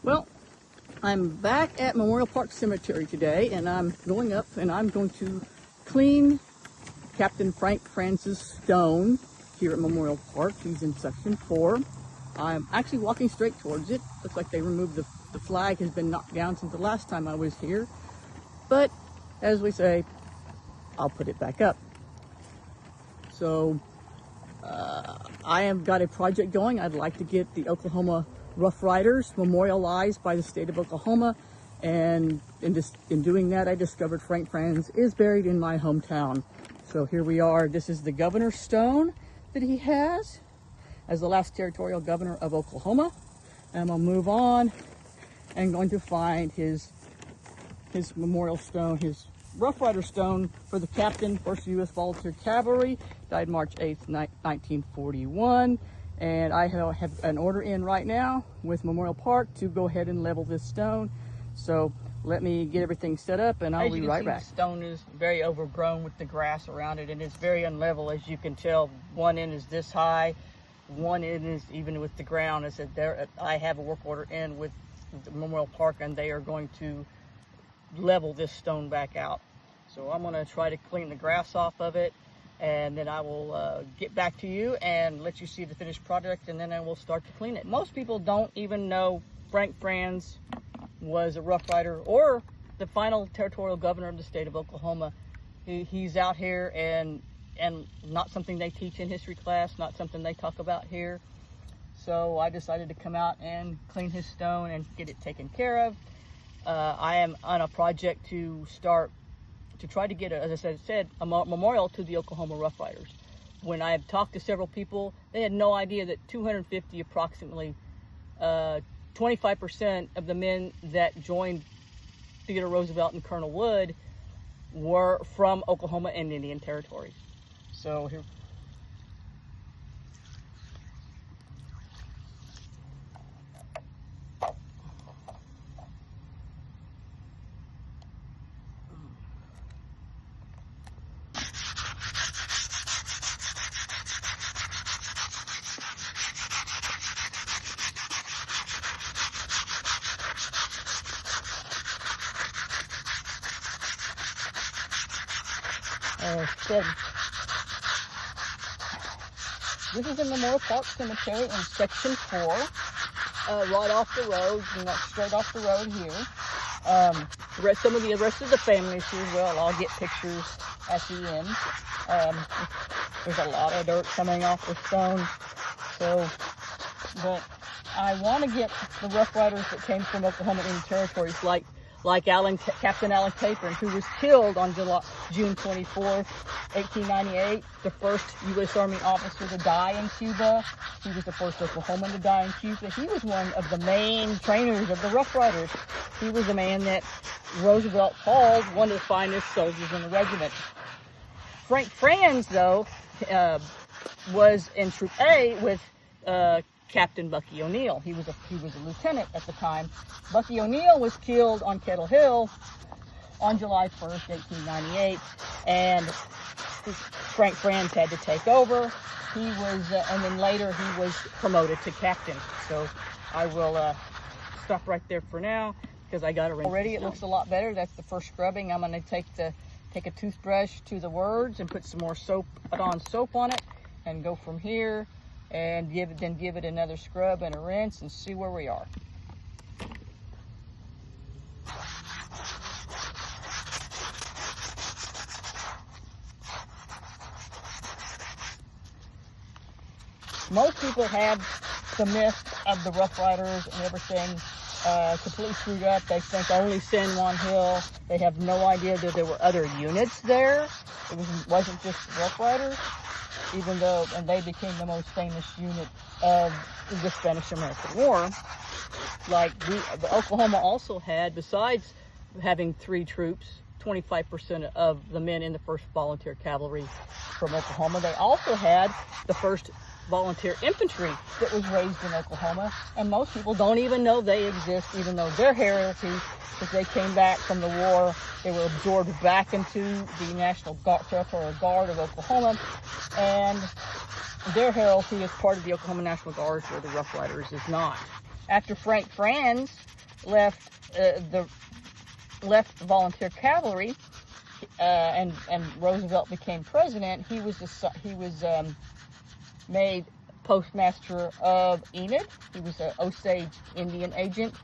Well, I'm back at Memorial Park Cemetery today, and I'm going up and I'm going to clean Captain Frank Frantz's stone here at Memorial Park. He's in section 4. I'm actually walking straight towards it. Looks like they removed the flag has been knocked down since the last time I was here. But as we say, I'll put it back up. So I have got a project going. I'd like to get the Oklahoma Rough Riders memorialized by the state of Oklahoma, and in doing that, I discovered Frank Frantz is buried in my hometown. So here we are. This is the governor's stone that he has as the last territorial governor of Oklahoma. And I'll move on and going to find his memorial stone, his Rough Rider stone for the captain, 1st US Volunteer Cavalry, died March 8th, 1941. And I have an order in right now with Memorial Park to go ahead and level this stone. So let me get everything set up and I'll be right back. The stone is very overgrown with the grass around it, and it's very unlevel, as you can tell. One end is this high, one end is even with the ground. I have a work order in with the Memorial Park, and they are going to level this stone back out. So I'm going to try to clean the grass off of it, and then I will get back to you and let you see the finished product, and then I will start to clean it. Most people don't even know Frank Frantz was a Rough Rider or the final territorial governor of the state of Oklahoma. He's out here, and not something they teach in history class, not something they talk about here. So I decided to come out and clean his stone and get it taken care of. I am on a project to try to get, as I said, a memorial to the Oklahoma Rough Riders. When I have talked to several people, they had no idea that 250, approximately 25% of the men that joined Theodore Roosevelt and Colonel Wood were from Oklahoma and Indian Territory. So here. This is in Memorial Park Cemetery in section 4, right off the road, straight off the road here. Some of the rest of the families here as well. I'll get pictures at the end. There's a lot of dirt coming off the stone. But I want to get the Rough Riders that came from Oklahoma Indian Territories, like Captain Allen Capron, who was killed on June 24th, 1898, the first U.S. Army officer to die in Cuba. He was the first Oklahoman to die in Cuba. He was one of the main trainers of the Rough Riders. He was a man that Roosevelt called one of the finest soldiers in the regiment. Frank Frantz, though, was in Troop A with Captain Buckey O'Neill. He was a lieutenant at the time. Buckey O'Neill was killed on Kettle Hill on July 1st, 1898, and Frank Frantz had to take over. He was, and then later he was promoted to captain. So I will stop right there for now because I got it already. It looks a lot better. That's the first scrubbing. I'm going to take a toothbrush to the words and put some more soap on it, and go from here and give it another scrub and a rinse and see where we are. Most people have the myth of the Rough Riders and everything completely screwed up. They think only San Juan Hill. They have no idea that there were other units there. It wasn't just Rough Riders, even though, and they became the most famous unit of the Spanish-American War. Like the Oklahoma also had, besides having 3 troops, 25% of the men in the 1st Volunteer Cavalry from Oklahoma, they also had the 1st Volunteer Infantry that was raised in Oklahoma, and most people don't even know they exist, even though their heritage, as they came back from the war, they were absorbed back into the National Territorial Guard of Oklahoma, and their heritage is part of the Oklahoma National Guard, where the Rough Riders is not. After Frank Frantz left the Volunteer Cavalry, and Roosevelt became president, he was made postmaster of Enid. He was an Osage Indian agent.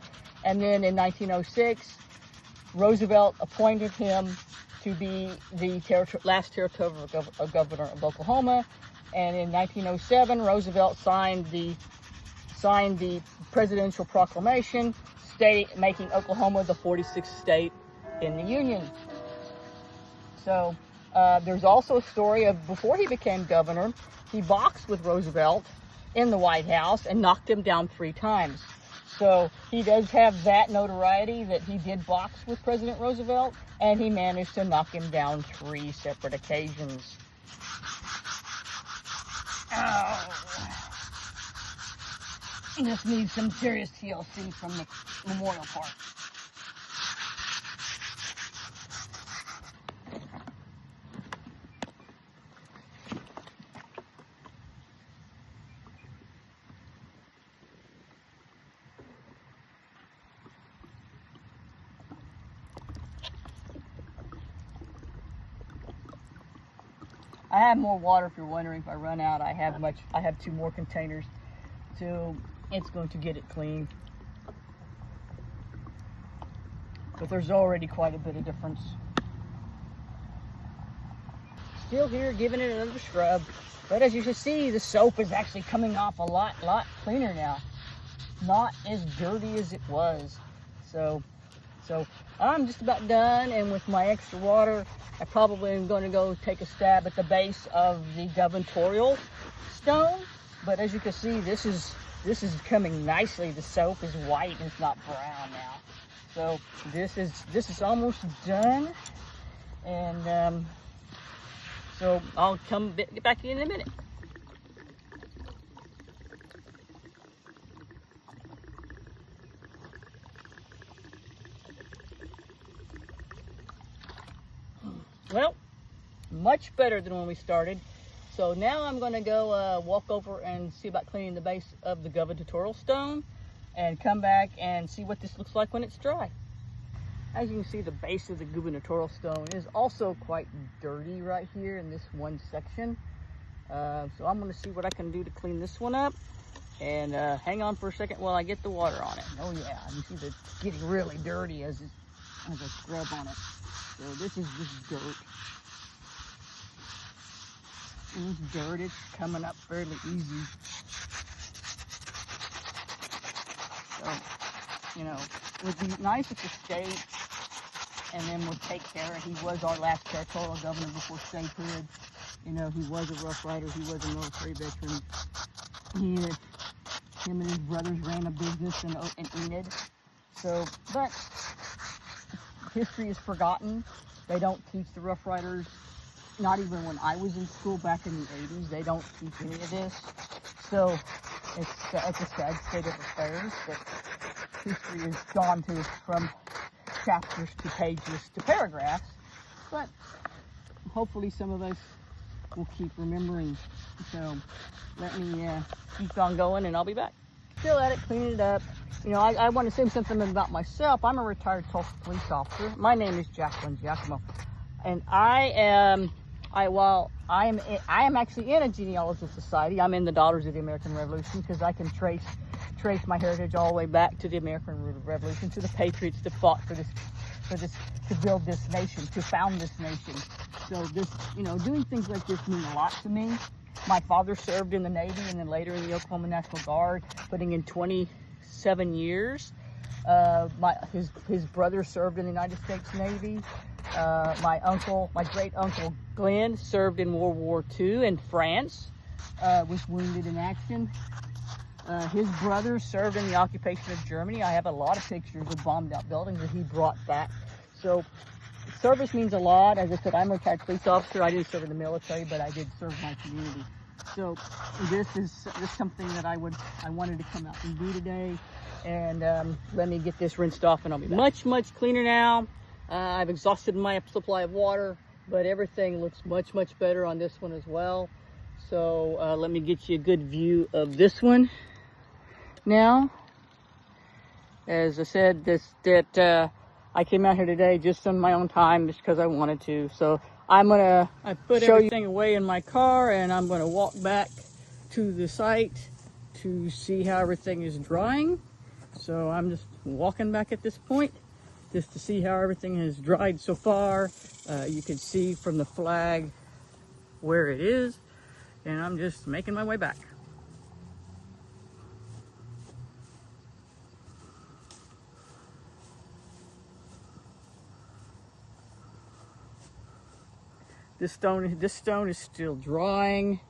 And then in 1906, Roosevelt appointed him to be the last territorial governor of Oklahoma. And in 1907, Roosevelt signed the presidential proclamation making Oklahoma the 46th state in the Union. So there's also a story of before he became governor, he boxed with Roosevelt in the White House and knocked him down 3 times. So he does have that notoriety that he did box with President Roosevelt, and he managed to knock him down 3 separate occasions. Oh. This needs some serious TLC from the Memorial Park. I have more water if you're wondering if I run out. I have 2 more containers, so it's going to get it clean. But there's already quite a bit of difference. Still here, giving it another scrub. But as you can see, the soap is actually coming off a lot cleaner now. Not as dirty as it was. So I'm just about done, and with my extra water, I probably am going to go take a stab at the base of the gubernatorial stone. But as you can see, this is coming nicely. The soap is white and it's not brown now. So this is almost done, and so I'll get back in a minute. Well, much better than when we started. So now I'm going to go walk over and see about cleaning the base of the gubernatorial stone and come back and see what this looks like when it's dry. As you can see, the base of the gubernatorial stone is also quite dirty right here in this one section. So I'm going to see what I can do to clean this one up. And hang on for a second while I get the water on it. Oh yeah, you see it's getting really dirty as I scrub on it. So this is just dirt. And this dirt is coming up fairly easy. So, you know, it would be nice if the state and then would take care. He was our last territorial governor before statehood. You know, he was a Rough Rider. He was a military veteran. Him and his brothers ran a business in Enid. So, but history is forgotten. They don't teach the Rough Riders, not even when I was in school back in the 80s. They don't teach any of this. So it's a sad state of affairs that history has gone to from chapters to pages to paragraphs. But hopefully some of us will keep remembering. So let me keep on going, and I'll be back. Still at it, cleaning it up. You know, I want to say something about myself. I'm a retired Tulsa police officer. My name is Jacqueline Giacomo, and I am actually in a genealogical society. I'm in the Daughters of the American Revolution because I can trace my heritage all the way back to the American Revolution, to the patriots that fought for this, to build this nation, to found this nation. So this, you know, doing things like this mean a lot to me. My father served in the Navy and then later in the Oklahoma National Guard, putting in 27 years. His brother served in the United States Navy. My great uncle Glenn served in World War II in France, was wounded in action. His brother served in the occupation of Germany. I have a lot of pictures of bombed out buildings that he brought back. So service means a lot. As I said, I'm a retired police officer. I didn't serve in the military, but I did serve my community. So this is something that I wanted to come out and do today. And let me get this rinsed off and I'll be back. Much cleaner now. I've exhausted my supply of water, but everything looks much better on this one as well. So let me get you a good view of this one now. As I said, I came out here today just on my own time, just because I wanted to. So I put everything away in my car, and I'm gonna walk back to the site to see how everything is drying. So I'm just walking back at this point just to see how everything has dried so far. You can see from the flag where it is, and I'm just making my way back. This stone is still drying,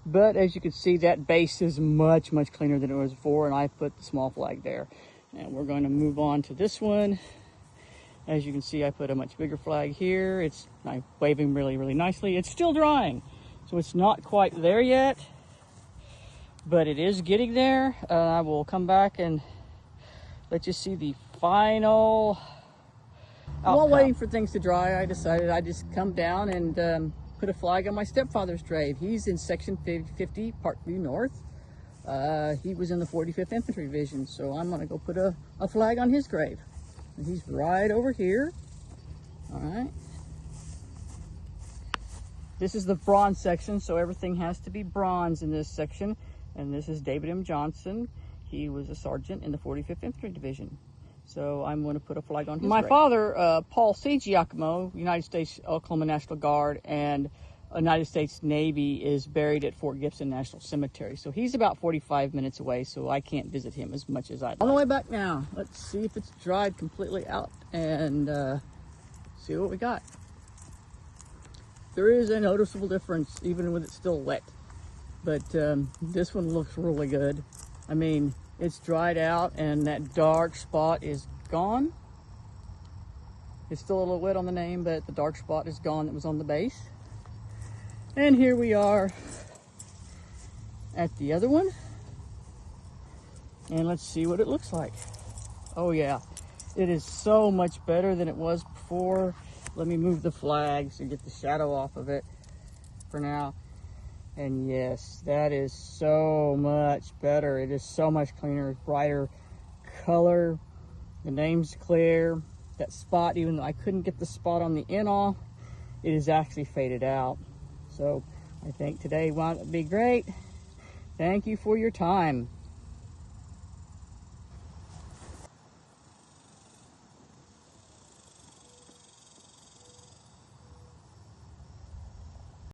but as you can see, that base is much cleaner than it was before, and I put the small flag there. And we're going to move on to this one. As you can see, I put a much bigger flag here. It's waving really nicely. It's still drying, so it's not quite there yet, but it is getting there. I will come back and let you see the final outcome. While waiting for things to dry, I decided I'd just come down and put a flag on my stepfather's grave. He's in Section 50, Parkview North. He was in the 45th Infantry Division, so I'm gonna go put a flag on his grave. And he's right over here. All right. This is the bronze section, so everything has to be bronze in this section. And this is David M. Johnson. He was a sergeant in the 45th Infantry Division. So I'm going to put a flag on his grave. My father, Paul C. Giacomo, United States Oklahoma National Guard and United States Navy, is buried at Fort Gibson National Cemetery. So he's about 45 minutes away, so I can't visit him as much as I'd like. On the way back now, let's see if it's dried completely out and see what we got. There is a noticeable difference even when it's still wet, but this one looks really good. I mean, it's dried out and that dark spot is gone. It's still a little wet on the name, but the dark spot is gone that was on the base. And here we are at the other one. And let's see what it looks like. Oh yeah, it is so much better than it was before. Let me move the flags and get the shadow off of it for now. And yes, that is so much better. It is so much cleaner, brighter color. The name's clear. That spot, even though I couldn't get the spot on the end off, it is actually faded out. So I think today wound up be great. Thank you for your time.